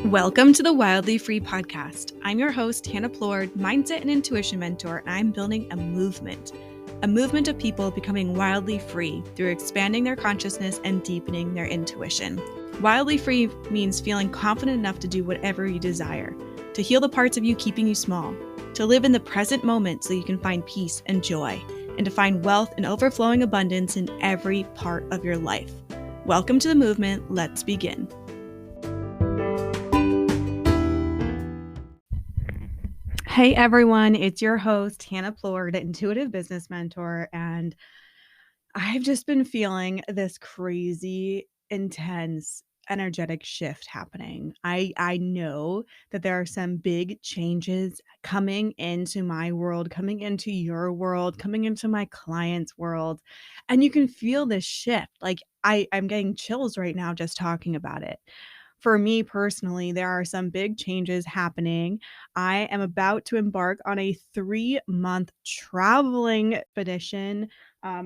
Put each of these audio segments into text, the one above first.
Welcome to the Wildly Free podcast. I'm your host, Hannah Plord, mindset and intuition mentor, and I'm building a movement of people becoming wildly free through expanding their consciousness and deepening their intuition. Wildly free means feeling confident enough to do whatever you desire, to heal the parts of you keeping you small, to live in the present moment so you can find peace and joy, and to find wealth and overflowing abundance in every part of your life. Welcome to the movement. Let's begin. Hey everyone, it's your host, Hannah Plord, intuitive business mentor, and I've just been feeling this crazy, intense, energetic shift happening. I know that there are some big changes coming into my world, coming into your world, coming into my clients' world, and you can feel this shift. Like I'm getting chills right now just talking about it. For me personally, there are some big changes happening. I am about to embark on a 3-month traveling expedition,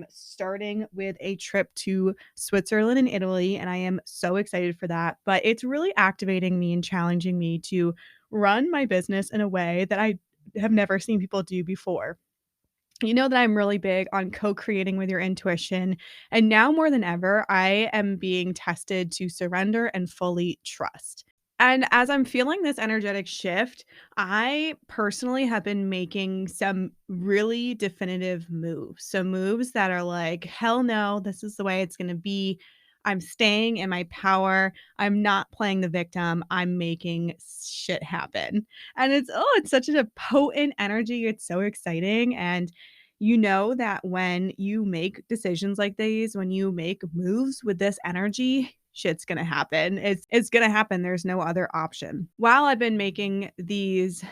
starting with a trip to Switzerland and Italy. And I am so excited for that. But it's really activating me and challenging me to run my business in a way that I have never seen people do before. You know that I'm really big on co-creating with your intuition. And now more than ever, I am being tested to surrender and fully trust. And as I'm feeling this energetic shift, I personally have been making some really definitive moves. So moves that are like, hell no, this is the way it's going to be. I'm staying in my power. I'm not playing the victim. I'm making shit happen. And it's such a potent energy. It's so exciting. And you know that when you make decisions like these, when you make moves with this energy, shit's gonna happen. It's gonna happen. There's no other option. While I've been making these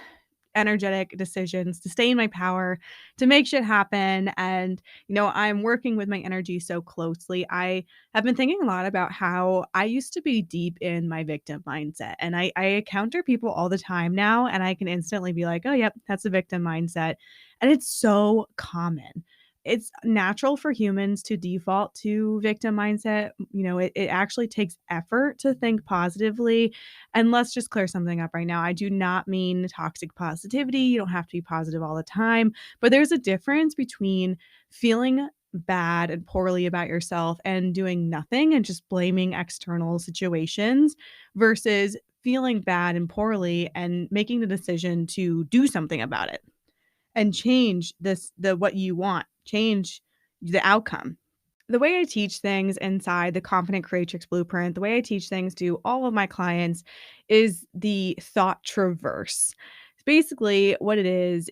energetic decisions to stay in my power, to make shit happen. And, I'm working with my energy so closely. I have been thinking a lot about how I used to be deep in my victim mindset. And I encounter people all the time now, and I can instantly be like, oh, yep, that's a victim mindset. And it's so common. It's natural for humans to default to victim mindset. It actually takes effort to think positively. And let's just clear something up right now. I do not mean toxic positivity. You don't have to be positive all the time, but there's a difference between feeling bad and poorly about yourself and doing nothing and just blaming external situations versus feeling bad and poorly and making the decision to do something about it and change what you want, change the outcome. The way I teach things inside the Confident Creatrix Blueprint, the way I teach things to all of my clients is the thought traverse. Basically, what it is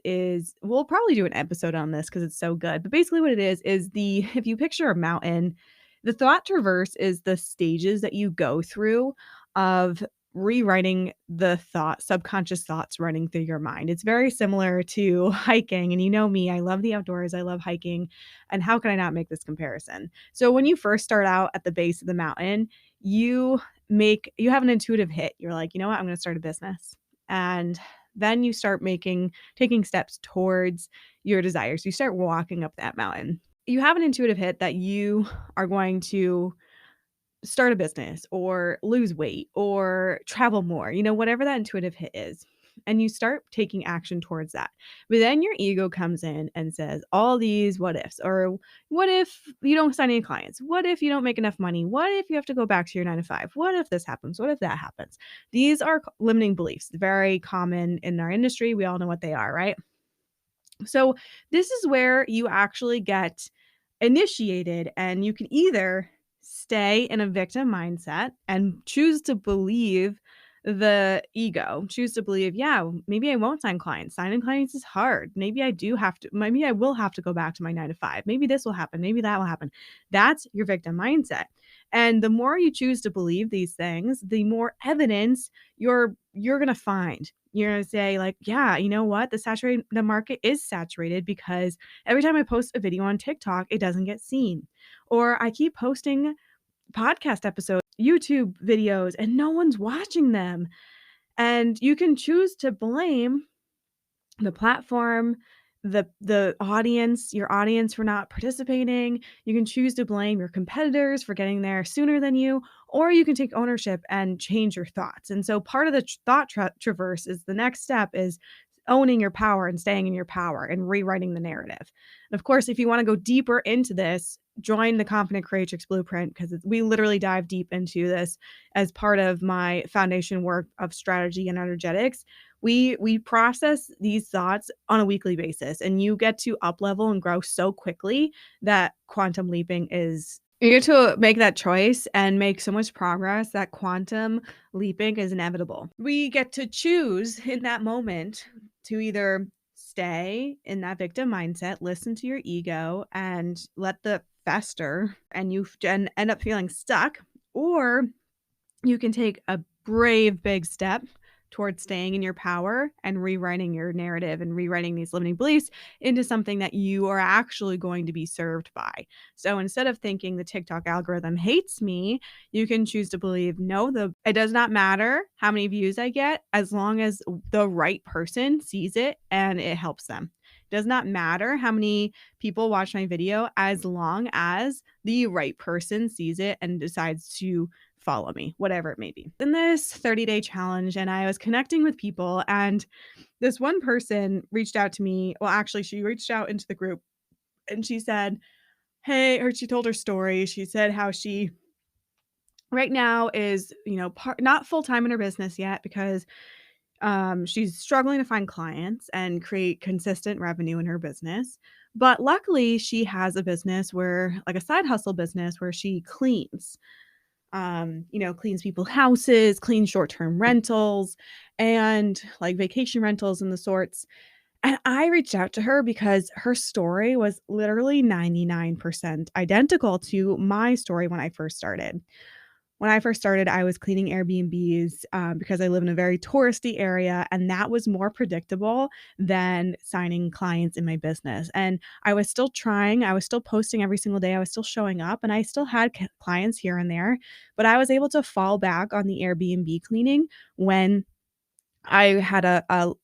we'll probably do an episode on this because it's so good. But basically, what it is if you picture a mountain, the thought traverse is the stages that you go through of rewriting the subconscious thoughts running through your mind. It's very similar to hiking. And you know me, I love the outdoors. I love hiking. And how can I not make this comparison? So when you first start out at the base of the mountain, you have an intuitive hit. You're like, you know what? I'm going to start a business. And then you start taking steps towards your desires. You start walking up that mountain. You have an intuitive hit that you are going to start a business or lose weight or travel more, whatever that intuitive hit is. And you start taking action towards that. But then your ego comes in and says all these what ifs, or what if you don't sign any clients? What if you don't make enough money? What if you have to go back to your 9 to 5? What if this happens? What if that happens? These are limiting beliefs, very common in our industry. We all know what they are, right? So this is where you actually get initiated, and you can either stay in a victim mindset and choose to believe the ego, choose to believe, yeah, maybe I won't sign clients. Signing clients is hard. Maybe I will have to go back to my 9 to 5. Maybe this will happen. Maybe that will happen. That's your victim mindset. And the more you choose to believe these things, the more evidence you're going to find. You're going to say like, yeah, you know what? The market is saturated because every time I post a video on TikTok, it doesn't get seen. Or I keep posting podcast episodes, YouTube videos, and no one's watching them. And you can choose to blame the platform, your audience for not participating. You can choose to blame your competitors for getting there sooner than you, or you can take ownership and change your thoughts. And so part of the thought traverse is the next step is owning your power and staying in your power and rewriting the narrative. And of course, if you want to go deeper into this, join the Confident Creatrix Blueprint, because we literally dive deep into this as part of my foundation work of strategy and energetics. We process these thoughts on a weekly basis, and you get to up level and grow so quickly that quantum leaping is you get to make that choice and make so much progress that quantum leaping is inevitable. We get to choose in that moment to either stay in that victim mindset, listen to your ego, and let the fester, and you end up feeling stuck, or you can take a brave big step towards staying in your power and rewriting your narrative and rewriting these limiting beliefs into something that you are actually going to be served by. So instead of thinking the TikTok algorithm hates me, you can choose to believe, no, it does not matter how many views I get as long as the right person sees it and it helps them. It does not matter how many people watch my video as long as the right person sees it and decides to follow me, whatever it may be. In this 30-day challenge, and I was connecting with people, and this one person reached out to me. Well, actually, she reached out into the group and she said, hey, or she told her story. She said how she right now is, not full-time in her business yet because she's struggling to find clients and create consistent revenue in her business. But luckily, she has a business where, like a side hustle business, where she cleans. Cleans people's houses, cleans short-term rentals, and like vacation rentals and the sorts. And I reached out to her because her story was literally 99% identical to my story when I first started. When I first started, I was cleaning Airbnbs because I live in a very touristy area, and that was more predictable than signing clients in my business. And I was still trying, I was still posting every single day, I was still showing up, and I still had clients here and there, but I was able to fall back on the Airbnb cleaning when I had a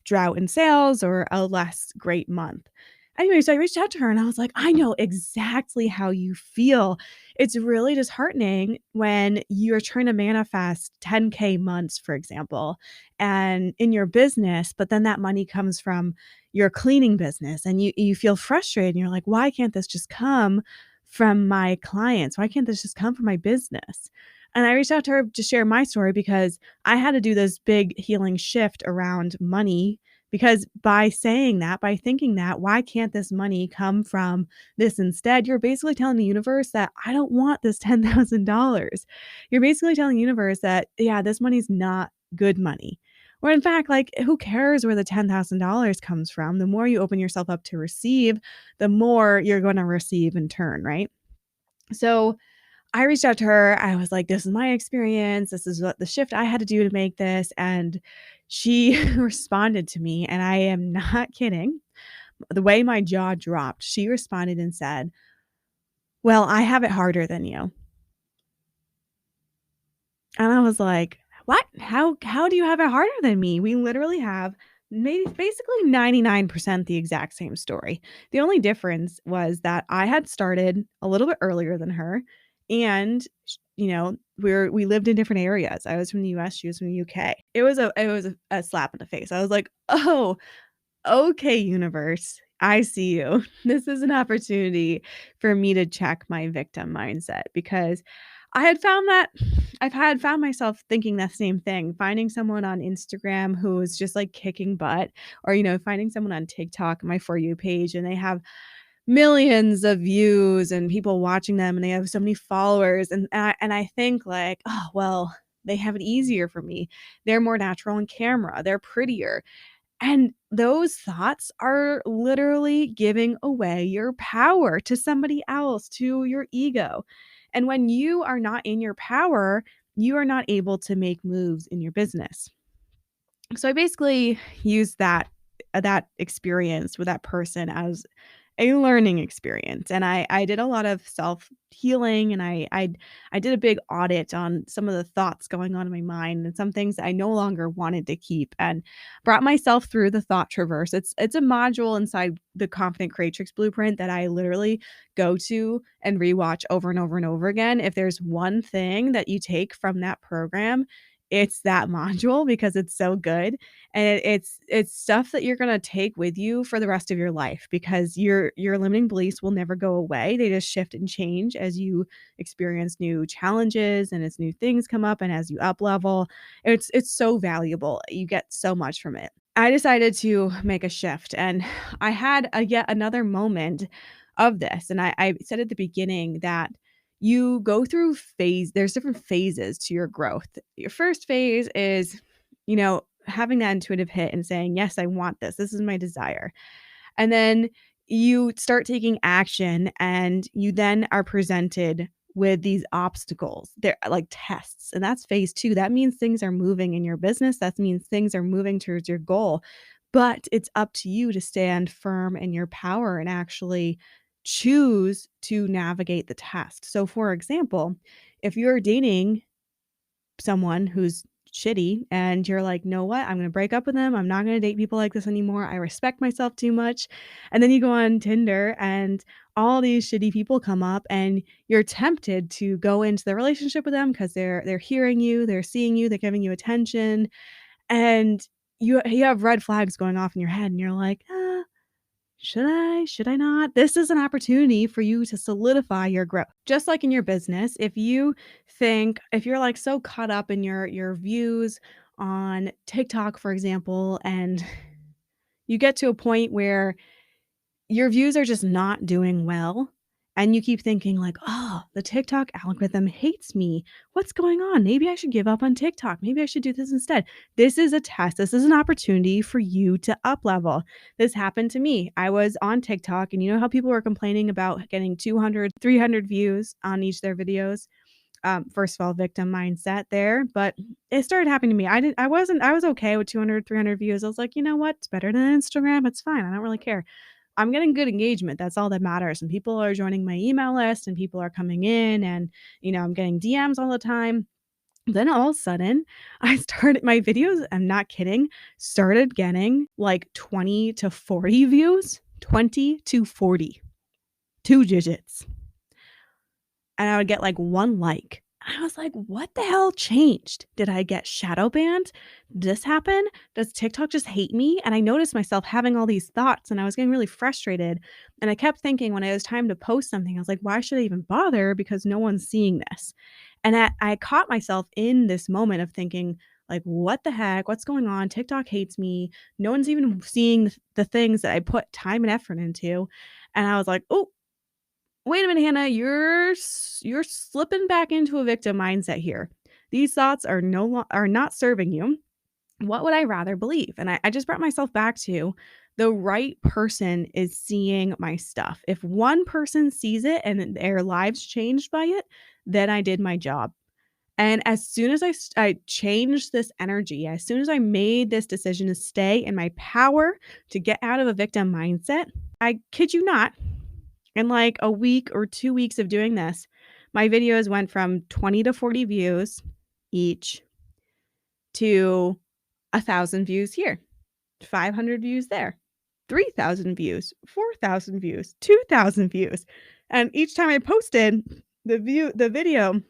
drought in sales or a less great month. Anyway, so I reached out to her and I was like, "I know exactly how you feel. It's really disheartening when you're trying to manifest 10K months, for example, and in your business, but then that money comes from your cleaning business and you feel frustrated and you're like, "Why can't this just come from my clients? Why can't this just come from my business?" And I reached out to her to share my story because I had to do this big healing shift around money, because by saying that, by thinking that, why can't this money come from this instead? You're basically telling the universe that I don't want this $10,000. You're basically telling the universe that, yeah, this money's not good money. Or in fact, like, who cares where the $10,000 comes from? The more you open yourself up to receive, the more you're going to receive in turn, right? So I reached out to her. I was like, "This is my experience. This is what the shift I had to do to make this." And she responded to me, and I am not kidding. The way my jaw dropped, she responded and said, "Well, I have it harder than you." And I was like, "What? How do you have it harder than me? We literally have maybe basically 99% the exact same story. The only difference was that I had started a little bit earlier than her, and we lived in different areas. I was from the US, she was from the UK. It was a slap in the face. I was like, "Oh, okay, universe, I see you. This is an opportunity for me to check my victim mindset," because I had found that I've had found myself thinking that same thing, finding someone on Instagram who is just like kicking butt, or, finding someone on TikTok, my For You page, and they have millions of views and people watching them and they have so many followers. And I think like, oh, well, they have it easier for me. They're more natural on camera. They're prettier. And those thoughts are literally giving away your power to somebody else, to your ego. And when you are not in your power, you are not able to make moves in your business. So I basically used that experience with that person a learning experience, and I did a lot of self-healing, and I did a big audit on some of the thoughts going on in my mind and some things that I no longer wanted to keep, and brought myself through the thought traverse. It's a module inside the Confident Creatrix Blueprint that I literally go to and rewatch over and over and over again. If there's one thing that you take from that program, it's that module because it's so good, and it's stuff that you're gonna take with you for the rest of your life because your limiting beliefs will never go away. They just shift and change as you experience new challenges and as new things come up and as you up level. It's so valuable. You get so much from it. I decided to make a shift, and I had a yet another moment of this, and I said at the beginning that you go through there's different phases to your growth. Your first phase is, having that intuitive hit and saying, "Yes, I want this. This is my desire." And then you start taking action and you then are presented with these obstacles. They're like tests. And that's phase 2. That means things are moving in your business. That means things are moving towards your goal. But it's up to you to stand firm in your power and actually choose to navigate the test. So for example, if you're dating someone who's shitty and you're like, "Know what? I'm gonna break up with them. I'm not gonna date people like this anymore. I respect myself too much." And then you go on Tinder and all these shitty people come up and you're tempted to go into the relationship with them because they're hearing you, they're seeing you, they're giving you attention, and you have red flags going off in your head and you're like, should I? Should I not?" This is an opportunity for you to solidify your growth. Just like in your business, if you're like so caught up in your views on TikTok, for example, and you get to a point where your views are just not doing well, and you keep thinking like, "Oh, the TikTok algorithm hates me. What's going on? Maybe I should give up on TikTok. Maybe I should do this instead." This is a test. This is an opportunity for you to up level. This happened to me. I was on TikTok, and you know how people were complaining about getting 200, 300 views on each of their videos? First of all, victim mindset there, but it started happening to me. I was okay with 200, 300 views. I was like, "You know what? It's better than Instagram. It's fine. I don't really care." I'm getting good engagement, that's all that matters, and people are joining my email list, and people are coming in, and, I'm getting DMs all the time. Then all of a sudden, I started my videos, I'm not kidding, started getting, like, 20 to 40 views, 20 to 40, 2 digits, and I would get, like, 1 like. I was like, "What the hell changed? Did I get shadow banned? Did this happen? Does TikTok just hate me?" And I noticed myself having all these thoughts, and I was getting really frustrated, and I kept thinking when it was time to post something, I was like, "Why should I even bother? Because no one's seeing this." And I caught myself in this moment of thinking, like, "What the heck? What's going on? TikTok hates me. No one's even seeing the things that I put time and effort into." And I was like, "Oh, wait a minute, Hannah, you're slipping back into a victim mindset here. These thoughts are not serving you. What would I rather believe?" And I just brought myself back to the right person is seeing my stuff. If one person sees it and their lives changed by it, then I did my job. And as soon as I changed this energy, as soon as I made this decision to stay in my power to get out of a victim mindset, I kid you not, in like a week or 2 weeks of doing this, my videos went from 20 to 40 views each to 1,000 views here, 500 views there, 3,000 views, 4,000 views, 2,000 views. And each time I posted the video,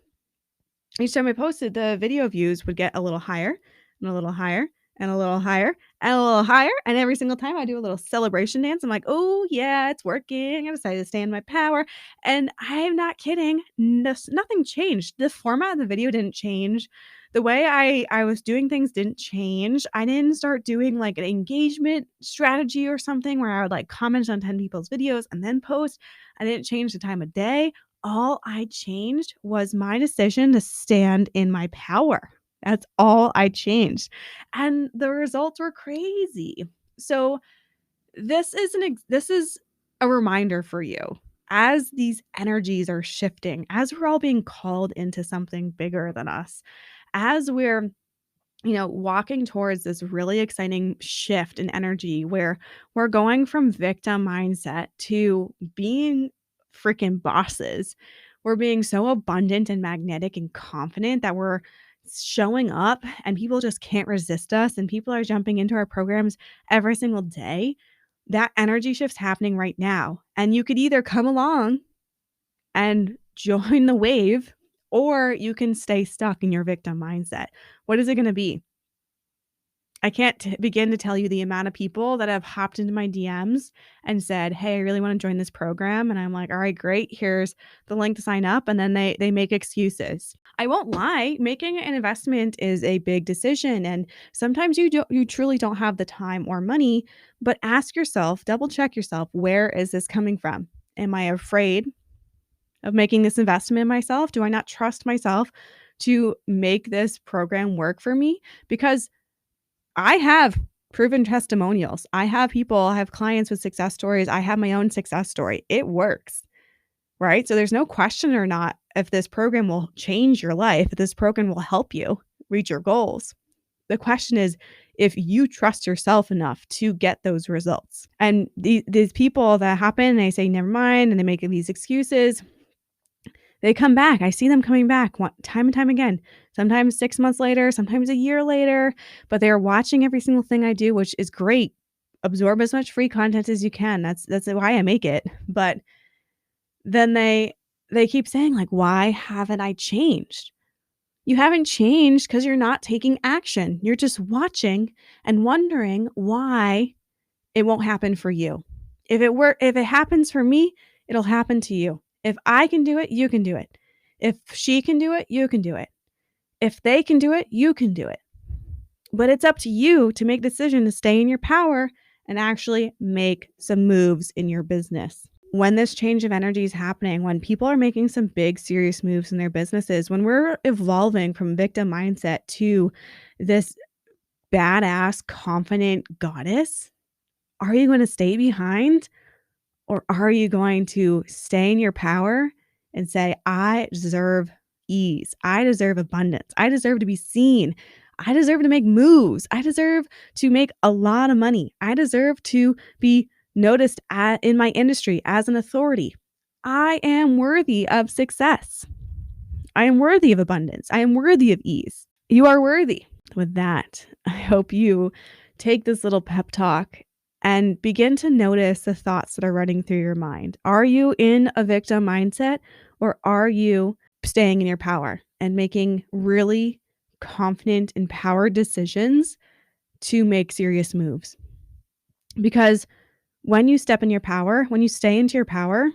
each time I posted, the video views would get a little higher and a little higher and a little higher and a little higher. And every single time I do a little celebration dance, I'm like, "Oh, yeah, it's working. I decided to stay in my power." And I'm not kidding. Nothing changed. The format of the video didn't change. The way I was doing things didn't change. I didn't start doing like an engagement strategy or something where I would like comment on 10 people's videos and then post. I didn't change the time of day. All I changed was my decision to stand in my power. That's all I changed, and the results were crazy. So, this is a reminder for you as these energies are shifting, as we're all being called into something bigger than us, as we're walking towards this really exciting shift in energy where we're going from victim mindset to being freaking bosses. We're being so abundant and magnetic and confident that we're showing up and people just can't resist us and people are jumping into our programs every single day. That energy shift's happening right now. And you could either come along and join the wave or you can stay stuck in your victim mindset. What is it going to be? I can't begin to tell you the amount of people that have hopped into my DMs and said, "Hey, I really want to join this program." And I'm like, "All right, great. Here's the link to sign up." And then they make excuses. I won't lie, making an investment is a big decision and sometimes you truly don't have the time or money, but ask yourself, double check yourself, where is this coming from? Am I afraid of making this investment in myself? Do I not trust myself to make this program work for me? Because I have proven testimonials. I have clients with success stories. I have my own success story. It works, right? So there's no question or not if this program will change your life, if this program will help you reach your goals. The question is if you trust yourself enough to get those results. And these people that happen, and they say, never mind, and they make these excuses. They come back. I see them coming back time and time again, sometimes 6 months later, sometimes a year later, but they're watching every single thing I do, which is great. Absorb as much free content as you can. That's why I make it. But then they keep saying like, "Why haven't I changed?" You haven't changed because you're not taking action. You're just watching and wondering why it won't happen for you. If it happens for me, it'll happen to you. If I can do it, you can do it. If she can do it, you can do it. If they can do it, you can do it. But it's up to you to make the decision to stay in your power and actually make some moves in your business. When this change of energy is happening, when people are making some big, serious moves in their businesses, when we're evolving from victim mindset to this badass, confident goddess, are you going to stay behind or are you going to stay in your power and say, I deserve ease. I deserve abundance. I deserve to be seen. I deserve to make moves. I deserve to make a lot of money. I deserve to be noticed in my industry as an authority. I am worthy of success. I am worthy of abundance. I am worthy of ease. You are worthy. With that, I hope you take this little pep talk and begin to notice the thoughts that are running through your mind. Are you in a victim mindset or are you staying in your power and making really confident, empowered decisions to make serious moves? Because when you step in your power, when you stay into your power,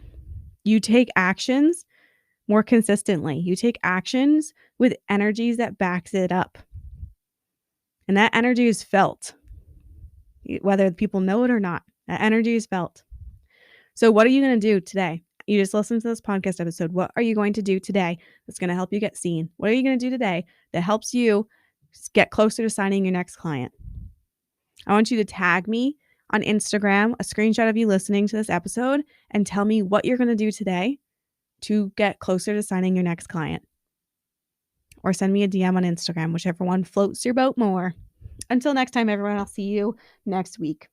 you take actions more consistently. You take actions with energies that backs it up. And that energy is felt, whether people know it or not. That energy is felt. So what are you going to do today? You just listened to this podcast episode. What are you going to do today that's going to help you get seen? What are you going to do today that helps you get closer to signing your next client? I want you to tag me on Instagram, a screenshot of you listening to this episode, and tell me what you're going to do today to get closer to signing your next client. Or send me a DM on Instagram, whichever one floats your boat more. Until next time, everyone, I'll see you next week.